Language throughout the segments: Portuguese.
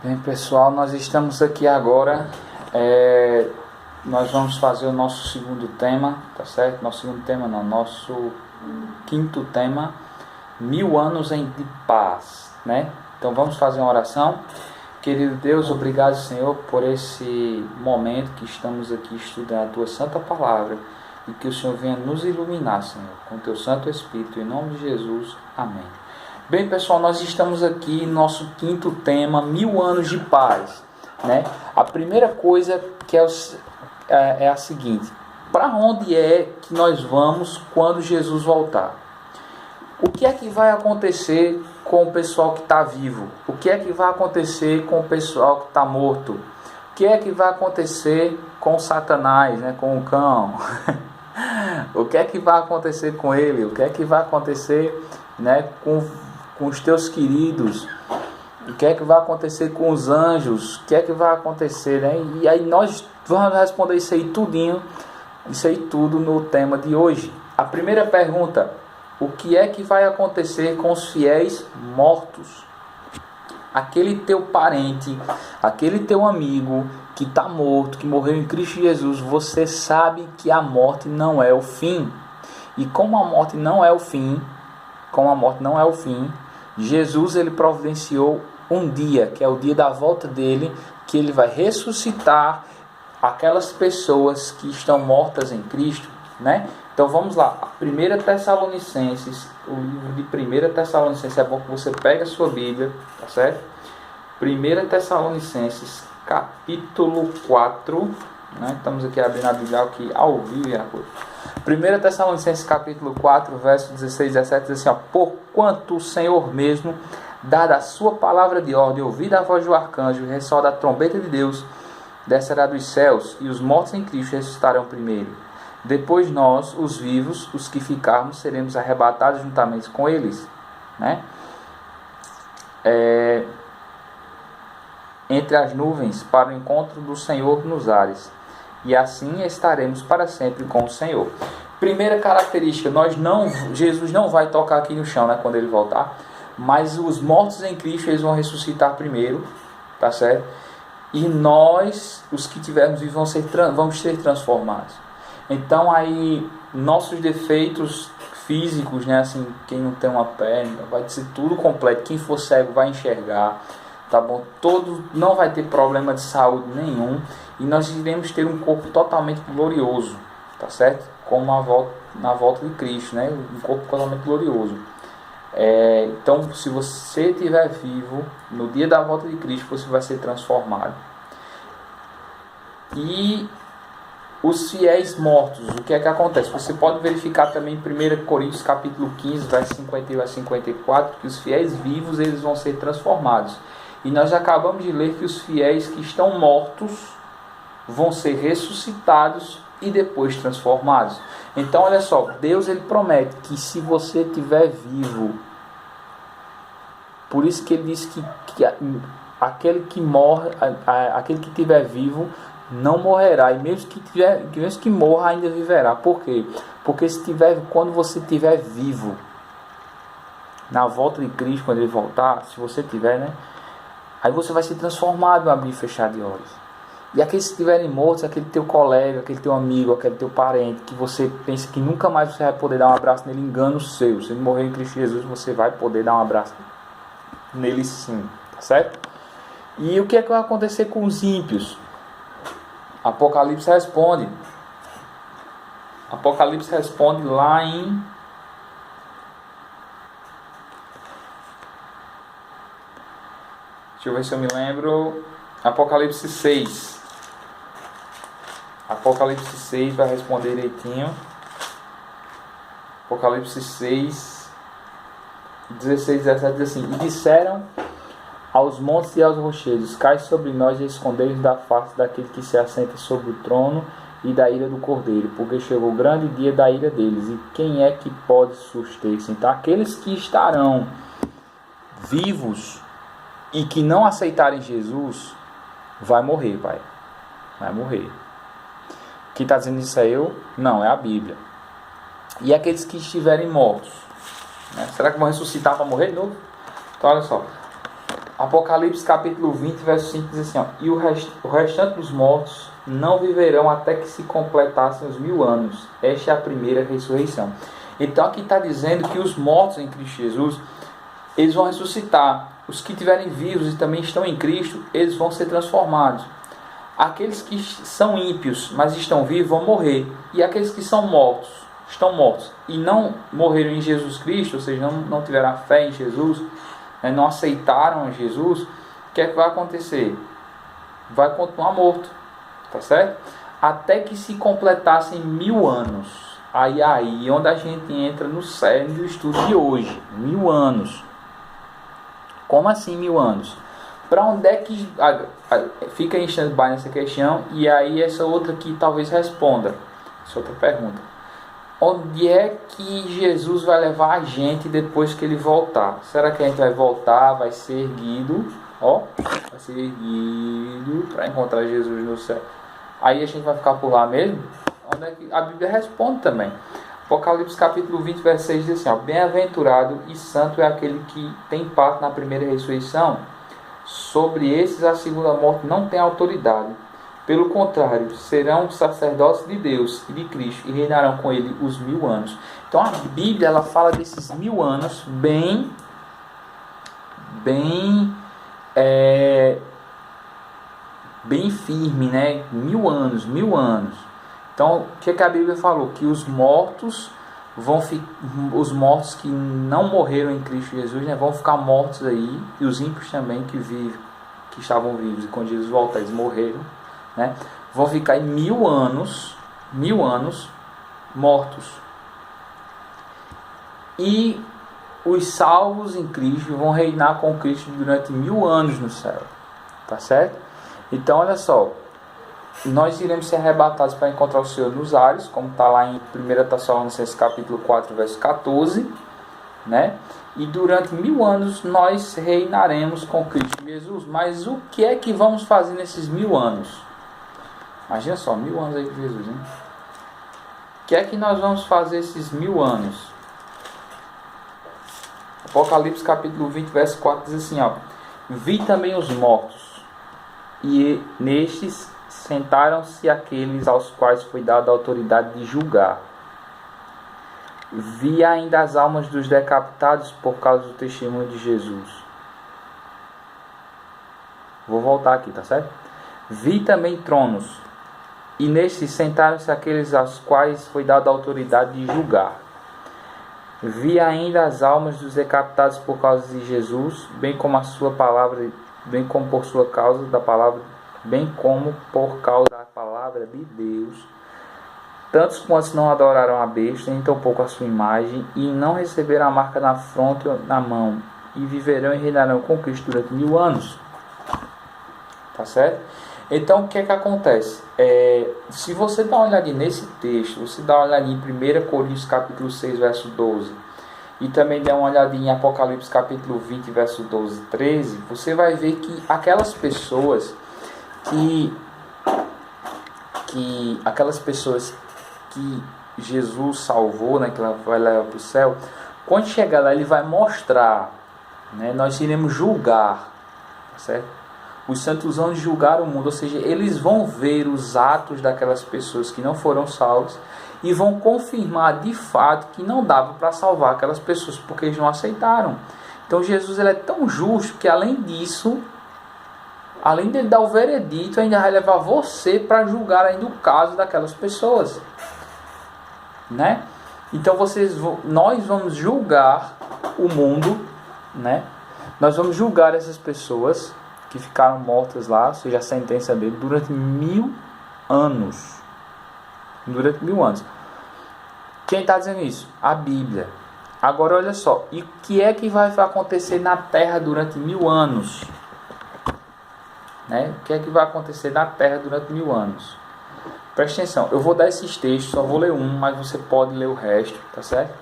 Bem, pessoal, nós estamos aqui agora. Nós vamos fazer o nosso segundo tema, tá certo? Nosso segundo tema não, nosso quinto tema, 1000 anos de paz, né? Então vamos fazer uma oração. Querido Deus, obrigado, Senhor, por esse momento que estamos aqui estudando a Tua Santa Palavra e que o Senhor venha nos iluminar, Senhor, com o Teu Santo Espírito, em nome de Jesus. Amém. Bem, pessoal, nós estamos aqui no nosso quinto tema, 1000 anos de paz, né? A primeira coisa que é a seguinte: para onde é que nós vamos quando Jesus voltar? O que é que vai acontecer com o pessoal que está vivo? O que é que vai acontecer com o pessoal que está morto? O que é que vai acontecer com Satanás, né? Com o cão? O que é que vai acontecer com ele? O que é que vai acontecer, né, com os teus queridos? O que é que vai acontecer com os anjos? O que é que vai acontecer, né? E aí nós vamos responder isso aí tudo no tema de hoje. A primeira pergunta: o que é que vai acontecer com os fiéis mortos? Aquele teu parente, aquele teu amigo que está morto, que morreu em Cristo Jesus, você sabe que a morte não é o fim. E como a morte não é o fim, Jesus ele providenciou um dia, que é o dia da volta dele, que ele vai ressuscitar aquelas pessoas que estão mortas em Cristo, né? Então vamos lá, 1 Tessalonicenses, o livro de 1 Tessalonicenses, é bom que você pegue a sua Bíblia, tá certo? 1 Tessalonicenses, capítulo 4, né? Estamos aqui abrindo a Bíblia aqui ao vivo e a cor. 1 Tessalonicenses, capítulo 4, verso 16 e 17, diz assim, ó: porquanto o Senhor mesmo, dada a sua palavra de ordem, ouvida a voz do arcanjo, ressoar da trombeta de Deus, descerá dos céus, e os mortos em Cristo ressuscitarão primeiro. Depois nós, os vivos, os que ficarmos, seremos arrebatados juntamente com eles, né? Entre as nuvens, para o encontro do Senhor nos ares. E assim estaremos para sempre com o Senhor. Primeira característica: Jesus não vai tocar aqui no chão, né, quando ele voltar. Mas os mortos em Cristo, eles vão ressuscitar primeiro, tá certo? E nós, os que tivermos vivos, vamos ser transformados. Então aí, nossos defeitos físicos, né, assim, quem não tem uma perna, vai ser tudo completo. Quem for cego vai enxergar, tá bom? Não vai ter problema de saúde nenhum. E nós iremos ter um corpo totalmente glorioso, tá certo? Como na volta de Cristo, né? Um corpo totalmente glorioso. Então, se você estiver vivo, no dia da volta de Cristo, você vai ser transformado. E os fiéis mortos, o que é que acontece? Você pode verificar também em 1 Coríntios capítulo 15, verso 51 a 54, que os fiéis vivos eles vão ser transformados. E nós acabamos de ler que os fiéis que estão mortos vão ser ressuscitados e depois transformados. Então, olha só, Deus ele promete que se você estiver vivo, por isso que ele diz que aquele que morre, aquele que estiver vivo não morrerá, e mesmo que morra ainda viverá. Por quê? Porque quando você estiver vivo, na volta de Cristo, quando ele voltar, se você estiver, né, aí você vai ser transformado no abrir e fechar de olhos. E aqueles que estiverem mortos, aquele teu colega, aquele teu amigo, aquele teu parente, que você pensa que nunca mais você vai poder dar um abraço nele, engano seu. Se ele morrer em Cristo Jesus, você vai poder dar um abraço nele sim, tá certo? E o que é que vai acontecer com os ímpios? Apocalipse responde lá em deixa eu ver se eu me lembro. Apocalipse 6. Apocalipse 6 vai responder direitinho. Apocalipse 6, 16 e 17 diz assim: e disseram aos montes e aos rochedos: cai sobre nós e escondei-nos da face daquele que se assenta sobre o trono e da ira do Cordeiro, porque chegou o grande dia da ira deles, e quem é que pode suster-se? Então aqueles que estarão vivos e que não aceitarem Jesus, vai morrer, pai. Vai morrer. Quem está dizendo isso é eu? Não, é a Bíblia. E aqueles que estiverem mortos, né? Será que vão ressuscitar para morrer de novo? Então olha só. Apocalipse capítulo 20, verso 5 diz assim, ó, e o restante dos mortos não viverão até que se completassem os 1000 anos. Esta é a primeira ressurreição. Então aqui está dizendo que os mortos em Cristo Jesus, eles vão ressuscitar. Os que estiverem vivos e também estão em Cristo, eles vão ser transformados. Aqueles que são ímpios, mas estão vivos, vão morrer. E aqueles que são mortos, estão mortos e não morreram em Jesus Cristo, ou seja, não tiveram a fé em Jesus, né, não aceitaram Jesus, o que é que vai acontecer? Vai continuar morto, tá certo? Até que se completassem 1000 anos. Aí onde a gente entra no cerne do estudo de hoje. 1000 anos. Como assim 1000 anos? Para onde é que... fica em stand-by nessa questão. E aí essa outra aqui talvez responda. Essa outra pergunta. Onde é que Jesus vai levar a gente depois que ele voltar? Será que a gente vai voltar, vai ser erguido? Vai ser erguido para encontrar Jesus no céu. Aí a gente vai ficar por lá mesmo? Onde é que a Bíblia responde também? Apocalipse capítulo 20, verso 6 diz assim, ó, bem-aventurado e santo é aquele que tem parte na primeira ressurreição. Sobre esses a segunda morte não tem autoridade. Pelo contrário, serão sacerdotes de Deus e de Cristo e reinarão com ele os 1000 anos. Então a Bíblia ela fala desses 1000 anos bem firme, né? 1000 anos, 1000 anos. Então o que a Bíblia falou? Que os mortos que não morreram em Cristo Jesus, né, vão ficar mortos aí, e os ímpios também que estavam vivos e quando Jesus voltar eles morreram, né, vão ficar em 1000 anos mortos. E os salvos em Cristo vão reinar com Cristo durante 1000 anos no céu, tá certo? Então olha só, nós iremos ser arrebatados para encontrar o Senhor nos ares, como está lá em 1 Tessalonicenses capítulo 4, verso 14, né? E durante 1000 anos nós reinaremos com Cristo Jesus. Mas o que é que vamos fazer nesses 1000 anos? Imagina só, 1000 anos aí com Jesus, hein? O que é que nós vamos fazer esses 1000 anos? Apocalipse capítulo 20, verso 4 diz assim, ó, vi também os mortos, e nestes sentaram-se aqueles aos quais foi dada a autoridade de julgar. Vi ainda as almas dos decapitados por causa do testemunho de Jesus. Vou voltar aqui, tá certo? Vi também tronos, e nestes sentaram-se aqueles aos quais foi dada a autoridade de julgar. Vi ainda as almas dos decapitados por causa de Jesus, bem como a sua palavra, bem como por sua causa da palavra, bem como por causa da palavra de Deus, tantos quantos não adoraram a besta, nem tampouco a sua imagem, e não receberam a marca na fronte ou na mão, e viverão e reinarão com Cristo durante 1000 anos. Tá certo? Então o que é que acontece? Se você dá uma olhadinha nesse texto, você dá uma olhadinha em 1 Coríntios capítulo 6, verso 12, e também dá uma olhadinha em Apocalipse capítulo 20, verso 12 e 13, você vai ver que aquelas pessoas que Jesus salvou, né, que ela vai levar para o céu, quando chegar lá ele vai mostrar, né, nós iremos julgar, tá certo? Os santos vão julgar o mundo, ou seja, eles vão ver os atos daquelas pessoas que não foram salvas e vão confirmar de fato que não dava para salvar aquelas pessoas porque eles não aceitaram. Então Jesus ele é tão justo que além disso, além de ele dar o veredito, ainda vai levar você para julgar ainda o caso daquelas pessoas, né? Então nós vamos julgar o mundo, né? Nós vamos julgar essas pessoas que ficaram mortas lá, ou seja, a sentença dele, durante 1000 anos. Durante 1000 anos. Quem está dizendo isso? A Bíblia. Agora olha só, e o que é que vai acontecer na Terra durante 1000 anos? Né? O que é que vai acontecer na Terra durante 1000 anos? Preste atenção, eu vou dar esses textos, só vou ler um, mas você pode ler o resto, tá certo?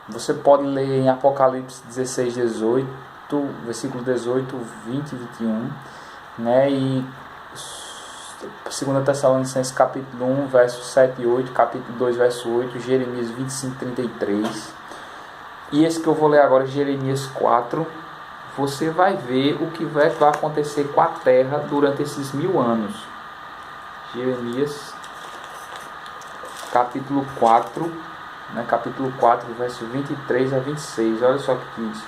Você pode ler em Apocalipse 16, 18, versículo 18, 20 e 21, né? E 2 Tessalonicenses capítulo 1, verso 7 e 8, capítulo 2, verso 8, Jeremias 25, 33, e esse que eu vou ler agora, Jeremias 4, você vai ver o que vai acontecer com a terra durante esses 1000 anos. Jeremias capítulo 4, capítulo 4, verso 23 a 26, olha só o que diz.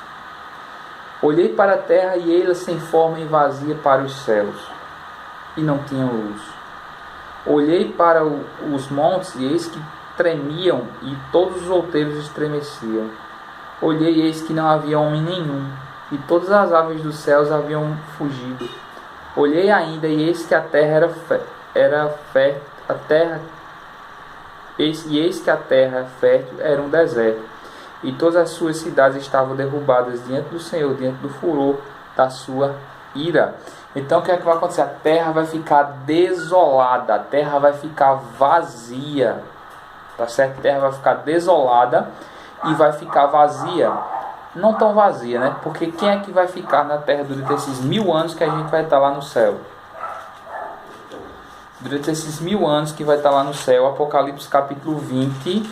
Olhei para a terra e ela sem forma e vazia para os céus, e não tinha luz. Olhei para os montes e eis que tremiam, e todos os outeiros estremeciam. Olhei e eis que não havia homem nenhum, e todas as aves dos céus haviam fugido. Olhei ainda e eis que a terra era fértil, eis que a terra fértil era um deserto, e todas as suas cidades estavam derrubadas diante do Senhor, diante do furor da sua ira. Então o que é que vai acontecer? A terra vai ficar desolada, a terra vai ficar vazia, tá certo? A terra vai ficar desolada e vai ficar vazia. Não tão vazia, né? Porque quem é que vai ficar na terra durante esses 1000 anos que a gente vai estar lá no céu? Durante esses 1000 anos que vai estar lá no céu, Apocalipse capítulo 20,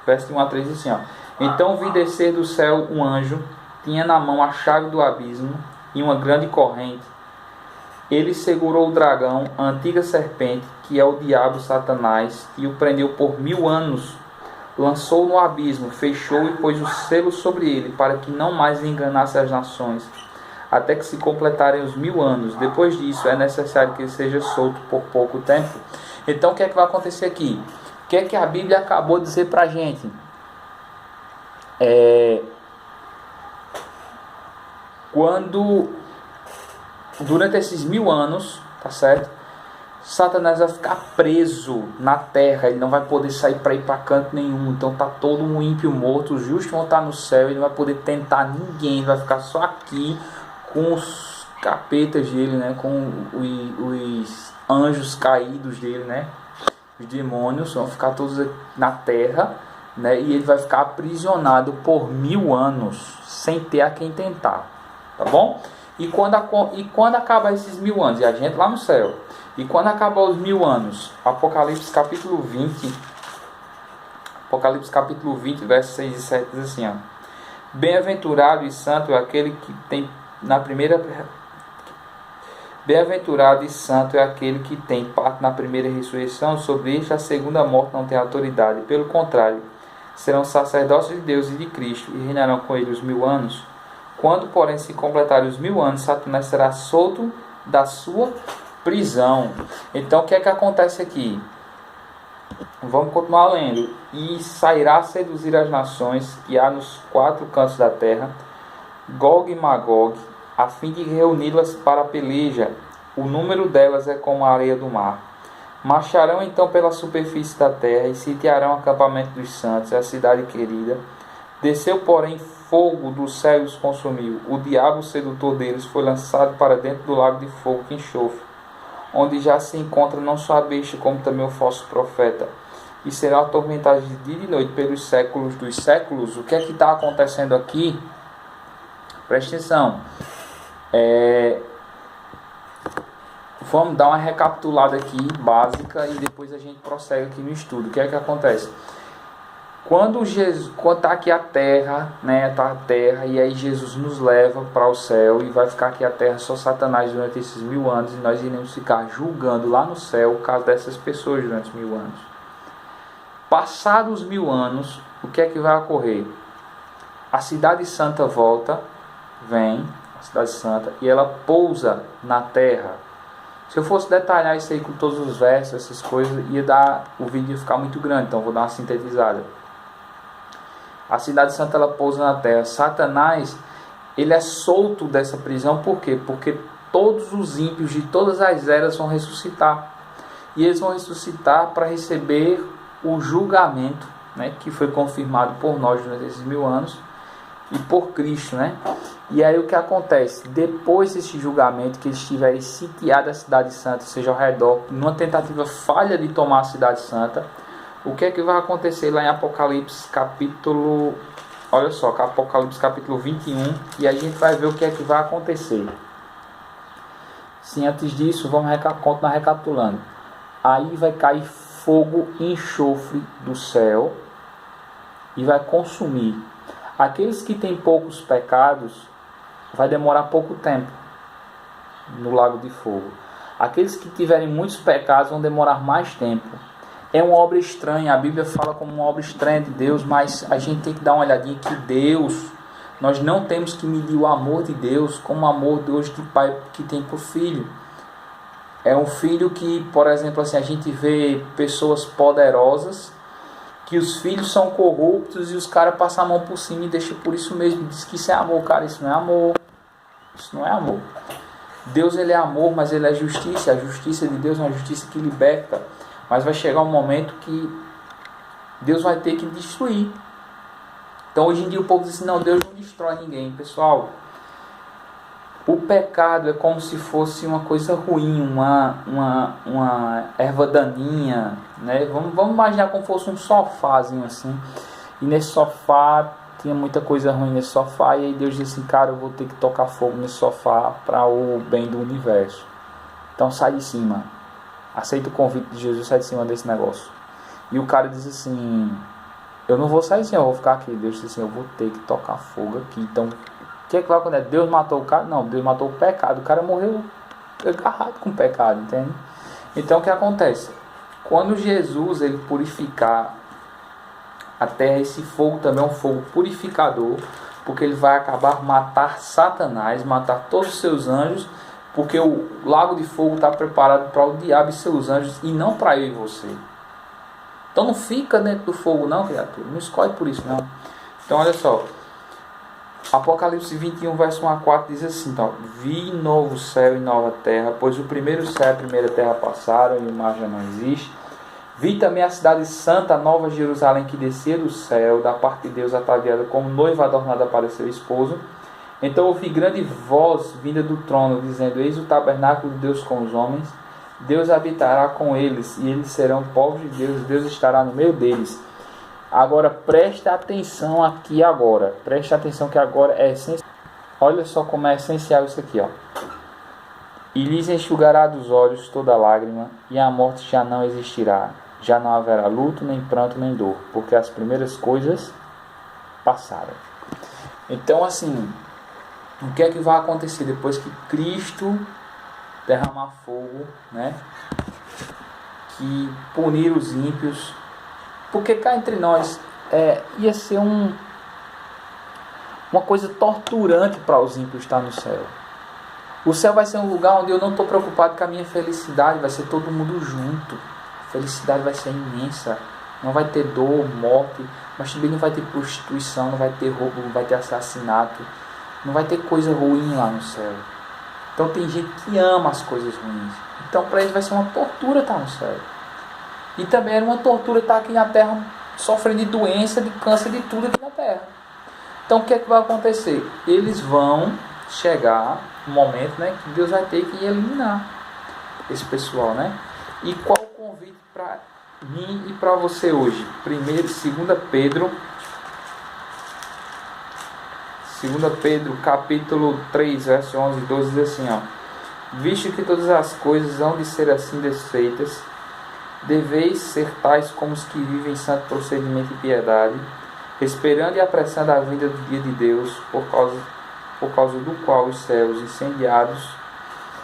verso 1 a 3, assim, ó. Então vi descer do céu um anjo, tinha na mão a chave do abismo e uma grande corrente. Ele segurou o dragão, a antiga serpente, que é o diabo Satanás, e o prendeu por 1000 anos. Lançou no abismo, fechou e pôs o selo sobre ele, para que não mais enganasse as nações, até que se completarem os 1000 anos. Depois disso, é necessário que ele seja solto por pouco tempo. Então, o que é que vai acontecer aqui? O que é que a Bíblia acabou de dizer para a gente? Durante esses 1000 anos, tá certo? Satanás vai ficar preso na terra, ele não vai poder sair para ir para canto nenhum. Então tá todo um ímpio morto, os justos vão estar no céu, ele não vai poder tentar ninguém, ele vai ficar só aqui com os capetas dele, né? Com os anjos caídos dele, né? Os demônios vão ficar todos na terra, né? E ele vai ficar aprisionado por 1000 anos, sem ter a quem tentar, tá bom? E quando acabar esses 1000 anos, e a gente lá no céu, e quando acabar os 1000 anos, Apocalipse capítulo 20, versos 6 e 7 diz assim, ó. Bem-aventurado e santo é aquele que tem Bem-aventurado e santo é aquele que tem parte na primeira ressurreição. Sobre este a segunda morte não tem autoridade. Pelo contrário, serão sacerdotes de Deus e de Cristo, e reinarão com ele os 1000 anos. Quando, porém, se completarem os 1000 anos, Satanás será solto da sua prisão. Então, o que é que acontece aqui? Vamos continuar lendo. E sairá a seduzir as nações que há nos 4 cantos da terra, Gog e Magog, a fim de reuni-las para a peleja. O número delas é como a areia do mar. Marcharão então pela superfície da terra e sitiarão o acampamento dos santos, a cidade querida. Desceu, porém, fogo do céu e os consumiu. O diabo, o sedutor deles, foi lançado para dentro do lago de fogo que enxofre, onde já se encontra não só a besta, como também o falso profeta. E serão atormentados de dia e de noite pelos séculos dos séculos. O que é que está acontecendo aqui? Preste atenção. Vamos dar uma recapitulada aqui, básica, e depois a gente prossegue aqui no estudo. O que é que acontece? Quando está aqui a terra, né, tá a terra, e aí Jesus nos leva para o céu, e vai ficar aqui a terra só Satanás durante esses 1000 anos, e nós iremos ficar julgando lá no céu o caso dessas pessoas durante 1000 anos. Passados os 1000 anos, o que é que vai ocorrer? A cidade santa vem, a cidade santa, e ela pousa na terra. Se eu fosse detalhar isso aí com todos os versos, essas coisas, o vídeo ia ficar muito grande, então vou dar uma sintetizada. A cidade santa, ela pousa na terra. Satanás, ele é solto dessa prisão, por quê? Porque todos os ímpios de todas as eras vão ressuscitar. E eles vão ressuscitar para receber o julgamento, né, que foi confirmado por nós durante esses 1000 anos, e por Cristo, né? E aí o que acontece? Depois desse julgamento, que eles tiverem sitiado a cidade santa, ou seja, ao redor, numa tentativa falha de tomar a cidade santa, o que é que vai acontecer lá em Apocalipse capítulo... Olha só, Apocalipse capítulo 21, e a gente vai ver o que é que vai acontecer. Sim, antes disso, vamos continuar recapitulando. Aí vai cair fogo e enxofre do céu e vai consumir. Aqueles que têm poucos pecados, vai demorar pouco tempo no lago de fogo. Aqueles que tiverem muitos pecados vão demorar mais tempo. É uma obra estranha, a Bíblia fala como uma obra estranha de Deus, mas a gente tem que dar uma olhadinha que Deus, nós não temos que medir o amor de Deus como o amor de Deus de pai que tem por filho. É um filho que, por exemplo, assim, a gente vê pessoas poderosas, que os filhos são corruptos e os caras passam a mão por cima e deixam por isso mesmo. Diz que isso é amor, cara, isso não é amor. Isso não é amor. Deus, ele é amor, mas ele é justiça. A justiça de Deus é uma justiça que liberta. Mas vai chegar um momento que Deus vai ter que destruir. Então hoje em dia o povo diz assim, não, Deus não destrói ninguém. Pessoal, o pecado é como se fosse uma coisa ruim, uma erva daninha, né? Vamos imaginar como fosse um sofazinho assim. E nesse sofá tinha muita coisa ruim nesse sofá. E aí Deus disse assim, cara, eu vou ter que tocar fogo nesse sofá para o bem do universo. Então sai de cima. Aceita o convite de Jesus, sai de cima desse negócio. E o cara diz assim, eu não vou sair assim, eu vou ficar aqui. Deus disse assim, eu vou ter que tocar fogo aqui. Então, o que é que vai acontecer? Deus matou o cara? Não, Deus matou o pecado. O cara morreu agarrado com o pecado, entende? Então, o que acontece? Quando Jesus, ele purificar a terra, esse fogo também é um fogo purificador, porque ele vai acabar matar Satanás, matar todos os seus anjos, porque o lago de fogo está preparado para o diabo e seus anjos, e não para eu e você. Então não fica dentro do fogo não, criatura. Não escolhe por isso não. Então olha só. Apocalipse 21, verso 1 a 4 diz assim, então, vi novo céu e nova terra, pois o primeiro céu e a primeira terra passaram e o mar já não existe. Vi também a cidade santa, a nova Jerusalém, que descia do céu, da parte de Deus, ataviada como noiva adornada para seu esposo. Então ouvi grande voz vinda do trono, dizendo, eis o tabernáculo de Deus com os homens, Deus habitará com eles, e eles serão povos de Deus, Deus estará no meio deles. Agora preste atenção aqui agora, preste atenção que agora é essencial. Olha só como é essencial isso aqui, ó. E lhes enxugará dos olhos toda lágrima, e a morte já não existirá, já não haverá luto, nem pranto, nem dor, porque as primeiras coisas passaram. Então assim, o que é que vai acontecer depois que Cristo derramar fogo, né? Que punir os ímpios, porque cá entre nós ia ser uma coisa torturante para os ímpios estar no céu. O céu vai ser um lugar onde eu não estou preocupado com a minha felicidade, vai ser todo mundo junto. A felicidade vai ser imensa, não vai ter dor, morte, mas também não vai ter prostituição, não vai ter roubo, não vai ter assassinato, não vai ter coisa ruim lá no céu. Então tem gente que ama as coisas ruins. Então para eles vai ser uma tortura estar no céu. E também era uma tortura estar aqui na terra sofrendo de doença, de câncer, de tudo aqui na terra. Então o que é que vai acontecer? Eles vão chegar um momento, né, que Deus vai ter que eliminar esse pessoal, né? E qual o convite para mim e para você hoje? Primeiro, 2 Pedro, capítulo 3, verso 11 e 12, diz assim, ó. Visto que todas as coisas hão de ser assim desfeitas, deveis ser tais como os que vivem em santo procedimento e piedade, esperando e apressando a vinda do dia de Deus, por causa do qual os céus incendiados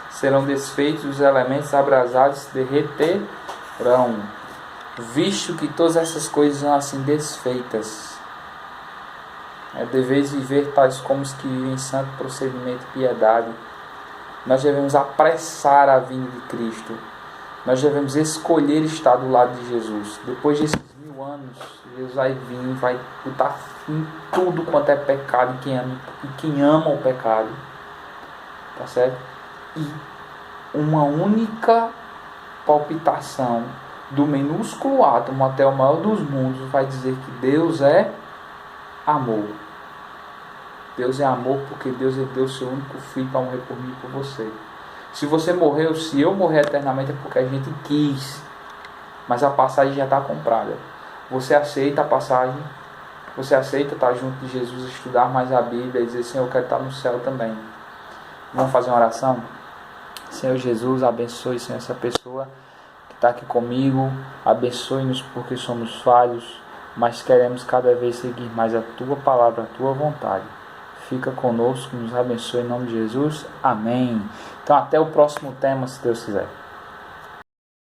serão desfeitos, os elementos abrasados se derreterão. Visto que todas essas coisas são assim desfeitas, deveis viver tais como os que vivem em santo procedimento e piedade. Nós devemos apressar a vinda de Cristo. Nós devemos escolher estar do lado de Jesus. Depois desses 1000 anos, Jesus vai vir, vai botar fim em tudo quanto é pecado e quem ama o pecado. Tá certo? E uma única palpitação do minúsculo átomo até o maior dos mundos vai dizer que Deus é amor. Deus é amor porque Deus deu seu único filho para morrer por mim e por você. Se você morreu, se eu morrer eternamente é porque a gente quis. Mas a passagem já está comprada. Você aceita a passagem? Você aceita estar junto de Jesus, estudar mais a Bíblia e dizer, Senhor, eu quero estar no céu também. Vamos fazer uma oração? Senhor Jesus, abençoe, Senhor, essa pessoa que está aqui comigo. Abençoe-nos porque somos falhos. mas queremos cada vez seguir mais a Tua palavra, a Tua vontade. Fica conosco, nos abençoe em nome de Jesus. Amém. Então até o próximo tema, se Deus quiser.